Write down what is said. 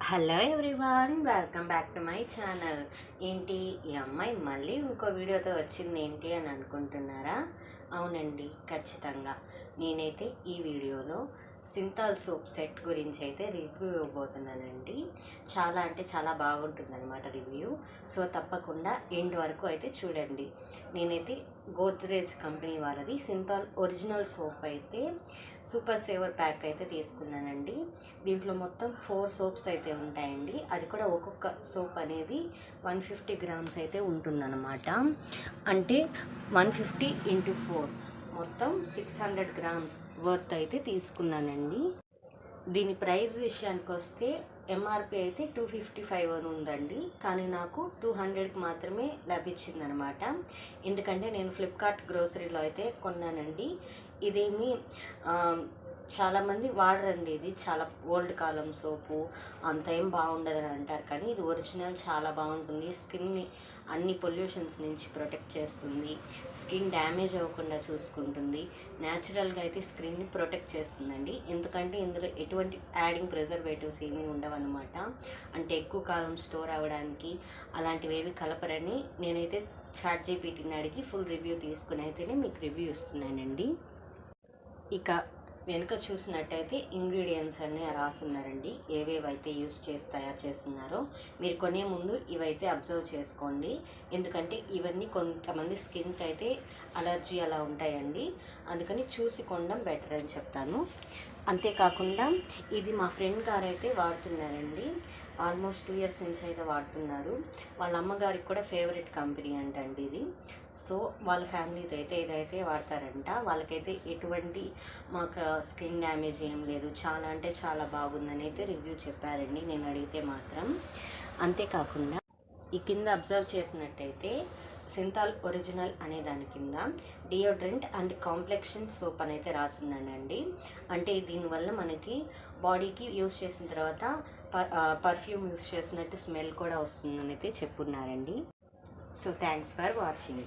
Hello everyone, welcome back to my channel. ఏంటి ఈ అమ్మాయి మళ్ళీ ఇంకో వీడియోతో వచ్చింది ఏంటి అని అనుకుంటున్నారా? అవునండి, ఖచ్చితంగా నేనైతే ఈ వీడియోలో సింతాల్ సోప్ సెట్ గురించి అయితే రివ్యూ ఇవ్వబోతున్నానండి. చాలా అంటే చాలా బాగుంటుందన్నమాట రివ్యూ. సో తప్పకుండా ఎండ్ వరకు అయితే చూడండి. నేనైతే గోద్రేజ్ కంపెనీ వాళ్ళది సింతాల్ ఒరిజినల్ సోప్ అయితే సూపర్ సేవర్ ప్యాక్ అయితే తీసుకున్నానండి. దీంట్లో మొత్తం 4 సోప్స్ అయితే ఉంటాయండి. అది కూడా ఒక్కొక్క సోప్ అనేది 150 గ్రామ్స్ అయితే ఉంటుందన్నమాట. అంటే 150 × 4 మొత్తం 600 గ్రామ్స్ వర్త్ అయితే తీసుకున్నానండి. దీని ప్రైస్ విషయానికి వస్తే ఎంఆర్పి అయితే 255 అని ఉందండి, కానీ నాకు 200కి మాత్రమే లభించిందనమాట. ఎందుకంటే నేను ఫ్లిప్కార్ట్ గ్రోసరీలో అయితే కొన్నానండి. ఇదేమి చాలామంది వాడరండి, ఇది చాలా ఓల్డ్ కాలం సోపు, అంత ఏం బాగుండదని అంటారు, కానీ ఇది ఒరిజినల్ చాలా బాగుంటుంది. స్కిన్ని అన్ని పొల్యూషన్స్ నుంచి ప్రొటెక్ట్ చేస్తుంది, స్కిన్ డ్యామేజ్ అవ్వకుండా చూసుకుంటుంది, న్యాచురల్గా అయితే స్కిన్ని ప్రొటెక్ట్ చేస్తుందండి. ఎందుకంటే ఇందులో ఎటువంటి యాడింగ్ ప్రిజర్వేటివ్స్ ఏమీ ఉండవన్నమాట. అంటే ఎక్కువ కాలం స్టోర్ అవ్వడానికి అలాంటివి ఏవి కలపరని నేనైతే ChatGPTని అడిగి ఫుల్ రివ్యూ తీసుకుని అయితేనే మీకు రివ్యూ ఇస్తున్నానండి. ఇక వెనుక చూసినట్టయితే ఇంగ్రీడియంట్స్ అన్నీ రాస్తున్నారండి, ఏవేవైతే యూస్ చేసి తయారు చేస్తున్నారో. మీరు కొనే ముందు ఇవైతే అబ్జర్వ్ చేసుకోండి, ఎందుకంటే ఇవన్నీ కొంతమంది స్కిన్కి అయితే అలర్జీ అలా ఉంటాయండి. అందుకని చూసి కొనడం బెటర్ అని చెప్తాను. అంతేకాకుండా ఇది మా ఫ్రెండ్ గారు అయితే వాడుతున్నారండి. ఆల్మోస్ట్ 2 ఇయర్స్ నుంచి అయితే వాడుతున్నారు. వాళ్ళ అమ్మగారికి కూడా ఫేవరెట్ కంపెనీ అంటండి ఇది. సో వాళ్ళ ఫ్యామిలీతో అయితే ఇదైతే వాడతారంట. వాళ్ళకైతే ఎటువంటి మాకు స్కిన్ డ్యామేజ్ ఏం లేదు, చాలా అంటే చాలా బాగుందని అయితే రివ్యూ చెప్పారండి నేను అడిగితే మాత్రం. అంతేకాకుండా ఈ కింద అబ్జర్వ్ చేసినట్టయితే సింతాల్ ఒరిజినల్ అనే దాని కింద డియోడ్రెంట్ అండ్ కాంప్లెక్షన్ సోప్ అని అయితే రాసిందండి. అంటే దీనివల్ల మనకి బాడీకి యూస్ చేసిన తర్వాత పర్ఫ్యూమ్ యూస్ చేసినట్టు స్మెల్ కూడా వస్తుందని అయితే చెప్పున్నారండి. So thanks for watching.